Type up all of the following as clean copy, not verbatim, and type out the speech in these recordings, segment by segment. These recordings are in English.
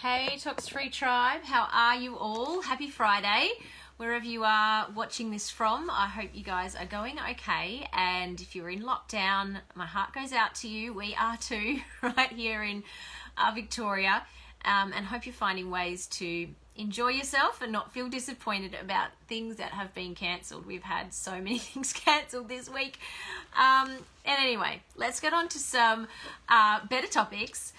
Hey Tox Free Tribe, how are you all? Happy Friday, wherever you are watching this from. I hope you guys are going okay, and if you're in lockdown, my heart goes out to you. We are too, right here in Victoria, and hope you're finding ways to enjoy yourself and not feel disappointed about things that have been cancelled. We've had so many things cancelled this week. And anyway, let's get on to some better topics.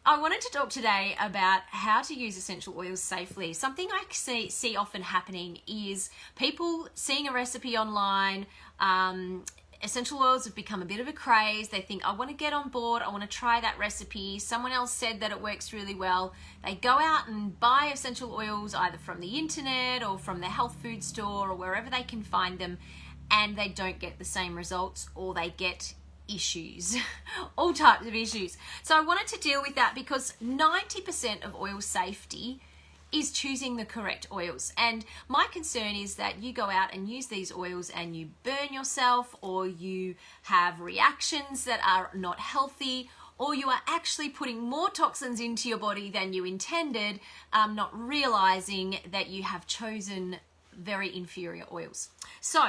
I wanted to talk today about how to use essential oils safely. Something I see often happening is people seeing a recipe online. Essential oils have become a bit of a craze. They think, I want to get on board. I want to try that recipe. Someone else said that it works really well. They go out and buy essential oils either from the internet or from the health food store or wherever they can find them, and they don't get the same results, or they get issues, all types of issues. So I wanted to deal with that because 90% of oil safety is choosing the correct oils. And my concern is that you go out and use these oils and you burn yourself, or you have reactions that are not healthy, or you are actually putting more toxins into your body than you intended, not realizing that you have chosen very inferior oils. So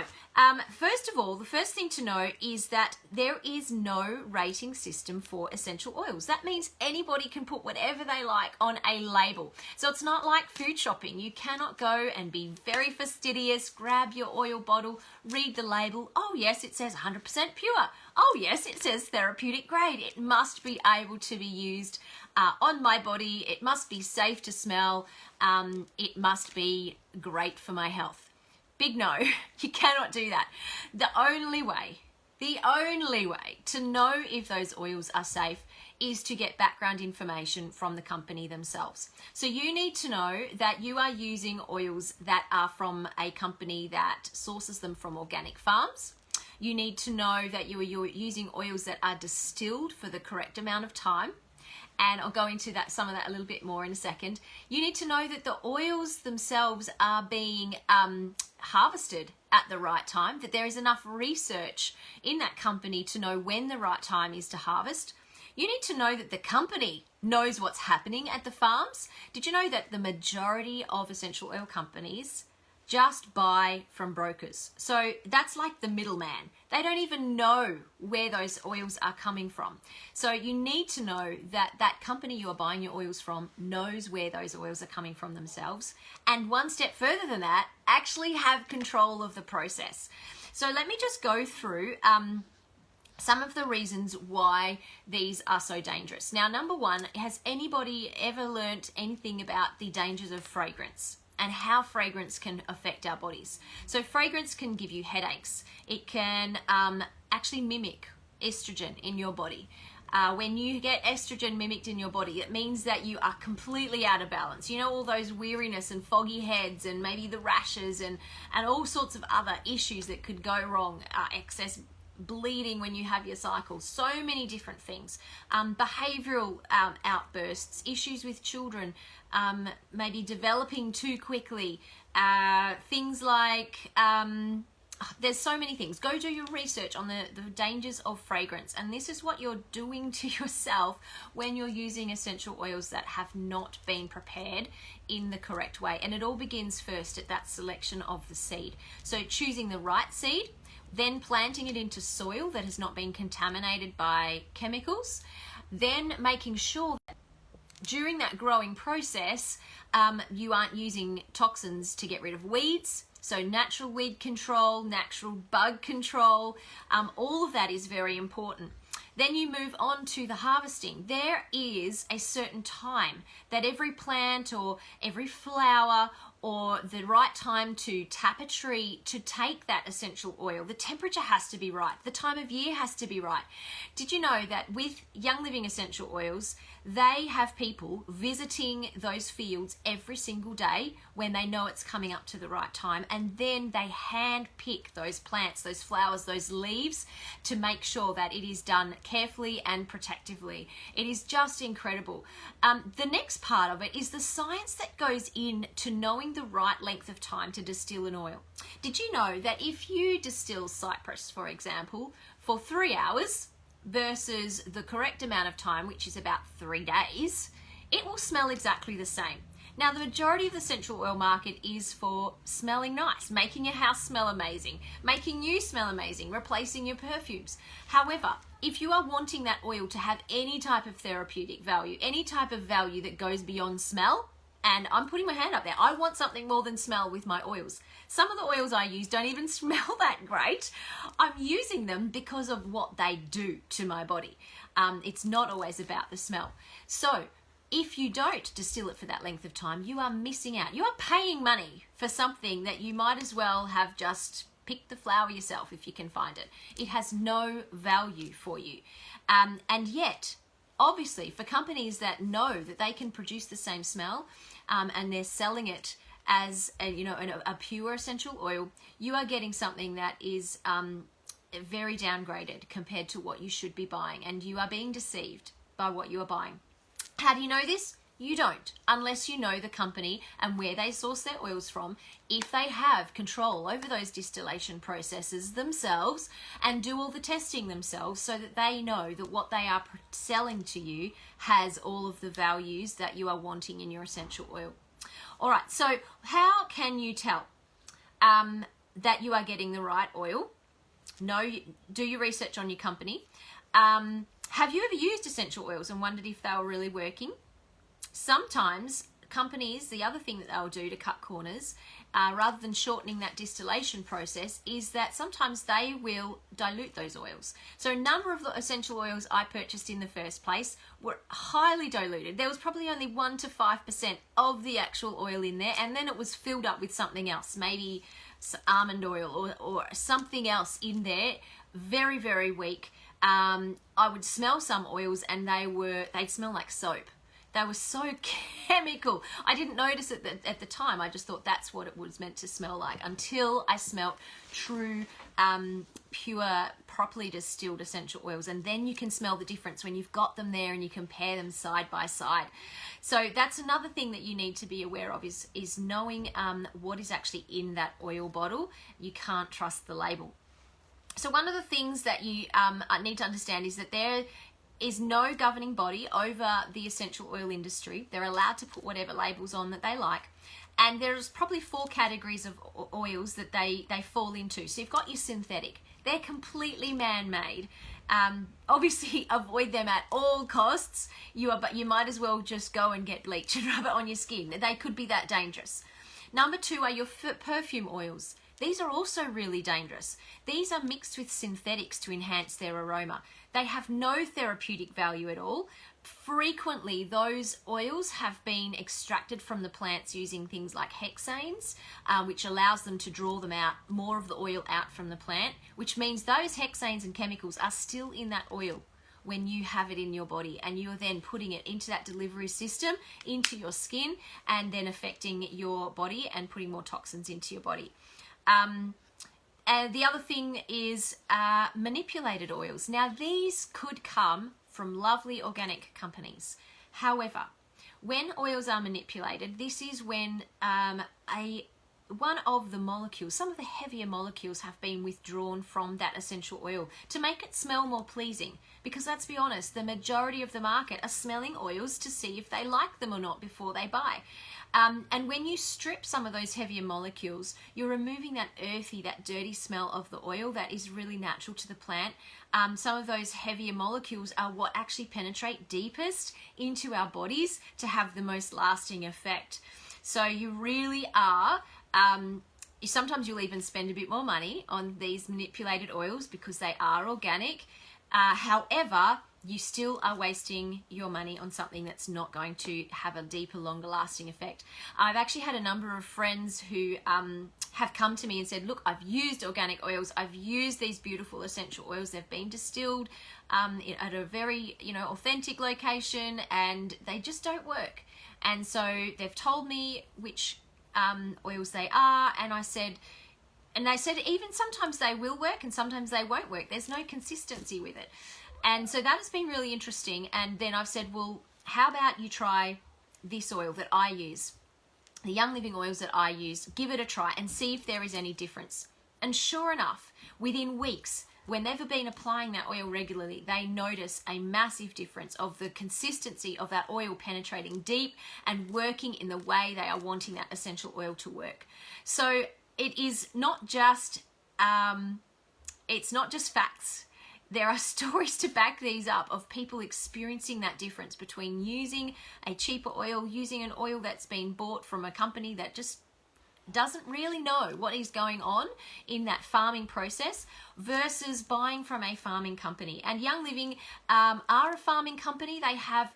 first of all, the first thing to know is that there is no rating system for essential oils. That means anybody can put whatever they like on a label. So it's not like food shopping. You cannot go and be very fastidious, grab your oil bottle, read the label. Oh yes, it says 100% pure. Oh yes, it says therapeutic grade. It must be able to be used on my body. It must be safe to smell. It must be great for my health. Big no, you cannot do that. The only way to know if those oils are safe is to get background information from the company themselves. So you need to know that you are using oils that are from a company that sources them from organic farms. You need to know that you're using oils that are distilled for the correct amount of time. And I'll go into some of that a little bit more in a second. You need to know that the oils themselves are being harvested at the right time, that there is enough research in that company to know when the right time is to harvest. You need to know that the company knows what's happening at the farms. Did you know that the majority of essential oil companies just buy from brokers? So that's like the middleman. They don't even know where those oils are coming from. So you need to know that that company you are buying your oils from knows where those oils are coming from themselves. And one step further than that, actually have control of the process. So let me just go through some of the reasons why these are so dangerous. Now, number one, has anybody ever learnt anything about the dangers of fragrance and how fragrance can affect our bodies? So fragrance can give you headaches. It can actually mimic estrogen in your body. When you get estrogen mimicked in your body, it means that you are completely out of balance. You know, all those weariness and foggy heads and maybe the rashes and all sorts of other issues that could go wrong, excess bleeding when you have your cycle, so many different things, behavioral outbursts, issues with children, maybe developing too quickly, things like there's so many things. Go do your research on the dangers of fragrance, and this is what you're doing to yourself when you're using essential oils that have not been prepared in the correct way. And it all begins first at that selection of the seed. So choosing the right seed, then planting it into soil that has not been contaminated by chemicals, then making sure that during that growing process you aren't using toxins to get rid of weeds. So natural weed control, natural bug control, all of that is very important. Then you move on to the harvesting. There is a certain time that every plant or every flower or the right time to tap a tree to take that essential oil. The temperature has to be right. The time of year has to be right. Did you know that with Young Living essential oils, they have people visiting those fields every single day when they know it's coming up to the right time, and then they hand pick those plants, those flowers, those leaves to make sure that it is done carefully and protectively. It is just incredible. The next part of it is the science that goes into knowing the right length of time to distill an oil. Did you know that if you distill cypress, for example, for 3 hours versus the correct amount of time, which is about 3 days, it will smell exactly the same. Now, the majority of the essential oil market is for smelling nice, making your house smell amazing, making you smell amazing, replacing your perfumes. However, if you are wanting that oil to have any type of therapeutic value, any type of value that goes beyond smell, and I'm putting my hand up there, I want something more than smell with my oils. Some of the oils I use don't even smell that great. I'm using them because of what they do to my body. It's not always about the smell. So if you don't distill it for that length of time, you are missing out. You are paying money for something that you might as well have just picked the flower yourself if you can find it. It has no value for you. And yet, obviously, for companies that know that they can produce the same smell and they're selling it as a pure essential oil, you are getting something that is very downgraded compared to what you should be buying, and you are being deceived by what you are buying. How do you know this? You don't, unless you know the company and where they source their oils from, if they have control over those distillation processes themselves and do all the testing themselves so that they know that what they are selling to you has all of the values that you are wanting in your essential oil. All right, so how can you tell that you are getting the right oil? Do your research on your company. Have you ever used essential oils and wondered if they were really working? Sometimes companies, the other thing that they'll do to cut corners, rather than shortening that distillation process, is that sometimes they will dilute those oils. So a number of the essential oils I purchased in the first place were highly diluted. There was probably only 1 to 5% of the actual oil in there, and then it was filled up with something else, maybe almond oil or something else in there, very, very weak. I would smell some oils and they'd smell like soap. They were so chemical. I didn't notice it at the time. I just thought that's what it was meant to smell like until I smelt true, pure, properly distilled essential oils. And then you can smell the difference when you've got them there and you compare them side by side. So that's another thing that you need to be aware of is knowing what is actually in that oil bottle. You can't trust the label. So one of the things that you need to understand is that there is no governing body over the essential oil industry. They're allowed to put whatever labels on that they like. And there's probably 4 categories of oils that they fall into. So you've got your synthetic. They're completely man-made. Obviously, avoid them at all costs. But you might as well just go and get bleach and rub it on your skin. They could be that dangerous. Number 2 are your perfume oils. These are also really dangerous. These are mixed with synthetics to enhance their aroma. They have no therapeutic value at all. Frequently, those oils have been extracted from the plants using things like hexanes, which allows them to draw them out, more of the oil out from the plant, which means those hexanes and chemicals are still in that oil when you have it in your body, and you're then putting it into that delivery system, into your skin, and then affecting your body and putting more toxins into your body. And the other thing is manipulated oils. Now, these could come from lovely organic companies. However, when oils are manipulated, this is when one of the molecules, some of the heavier molecules, have been withdrawn from that essential oil to make it smell more pleasing. Because let's be honest, the majority of the market are smelling oils to see if they like them or not before they buy. And when you strip some of those heavier molecules, you're removing that earthy, that dirty smell of the oil that is really natural to the plant. Some of those heavier molecules are what actually penetrate deepest into our bodies to have the most lasting effect. So you really are, sometimes you'll even spend a bit more money on these manipulated oils because they are organic. However, you still are wasting your money on something that's not going to have a deeper, longer lasting effect. I've actually had a number of friends who have come to me and said, look, I've used organic oils, I've used these beautiful essential oils, they've been distilled at a very authentic location, and they just don't work. And so they've told me which oils they are, and they said even sometimes they will work and sometimes they won't work. There's no consistency with it. And so that has been really interesting. And then I've said, well, how about you try this oil that I use, the Young Living oils that I use, give it a try and see if there is any difference. And sure enough, within weeks, when they've been applying that oil regularly, they notice a massive difference of the consistency of that oil penetrating deep and working in the way they are wanting that essential oil to work. So it is not just, it's not just facts. There are stories to back these up of people experiencing that difference between using a cheaper oil, using an oil that's been bought from a company that just doesn't really know what is going on in that farming process, versus buying from a farming company. And Young Living are a farming company. They have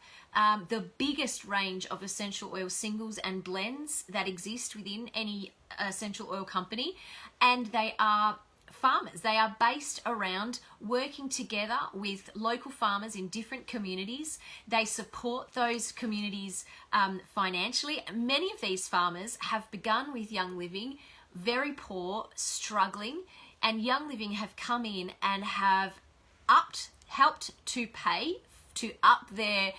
the biggest range of essential oil singles and blends that exist within any essential oil company, and they are farmers. They are based around working together with local farmers in different communities. They support those communities financially. Many of these farmers have begun with Young Living very poor, struggling, and Young Living have come in and have helped to pay to up their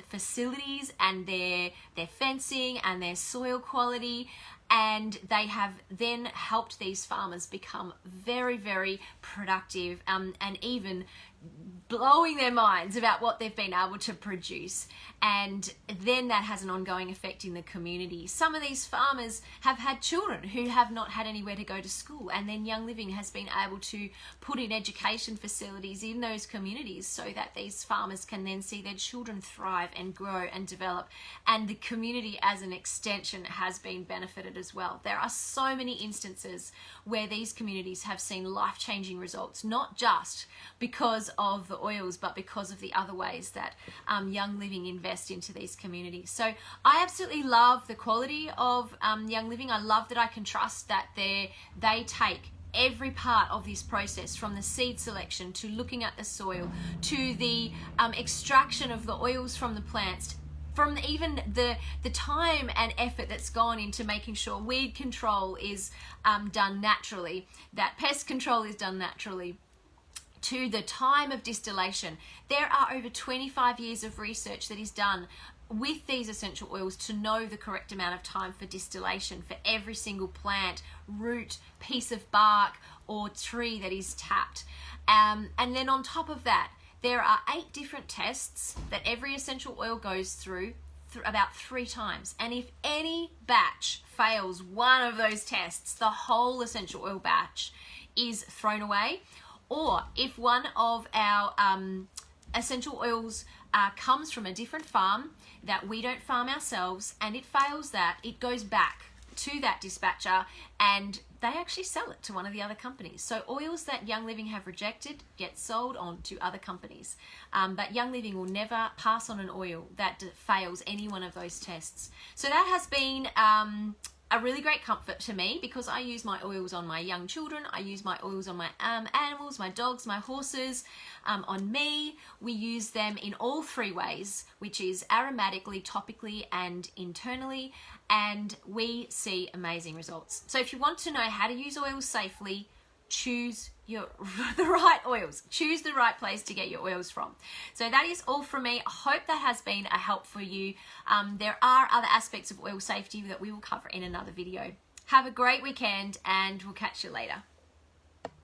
facilities and their fencing and their soil quality. And they have then helped these farmers become very, very productive, and even blowing their minds about what they've been able to produce. And then that has an ongoing effect in the community. Some of these farmers have had children who have not had anywhere to go to school, and then Young Living has been able to put in education facilities in those communities so that these farmers can then see their children thrive and grow and develop, and the community as an extension has been benefited as well. There are so many instances where these communities have seen life-changing results, not just because of the oils, but because of the other ways that Young Living invest into these communities. So I absolutely love the quality of Young Living. I love that I can trust that they take every part of this process, from the seed selection to looking at the soil to the extraction of the oils from the plants, from even the time and effort that's gone into making sure weed control is done naturally, that pest control is done naturally, to the time of distillation. There are over 25 years of research that is done with these essential oils to know the correct amount of time for distillation for every single plant, root, piece of bark, or tree that is tapped. And then on top of that, there are 8 different tests that every essential oil goes through about 3 times. And if any batch fails one of those tests, the whole essential oil batch is thrown away. Or if one of our essential oils comes from a different farm that we don't farm ourselves, and it fails that, it goes back to that dispatcher and they actually sell it to one of the other companies. So oils that Young Living have rejected get sold on to other companies. But Young Living will never pass on an oil that fails any one of those tests. So that has been a really great comfort to me, because I use my oils on my young children, I use my oils on my animals, my dogs, my horses, on me. We use them in all 3 ways, which is aromatically, topically, and internally, and we see amazing results. So if you want to know how to use oils safely, choose the right oils. Choose the right place to get your oils from. So that is all from me. I hope that has been a help for you. There are other aspects of oil safety that we will cover in another video. Have a great weekend, and we'll catch you later.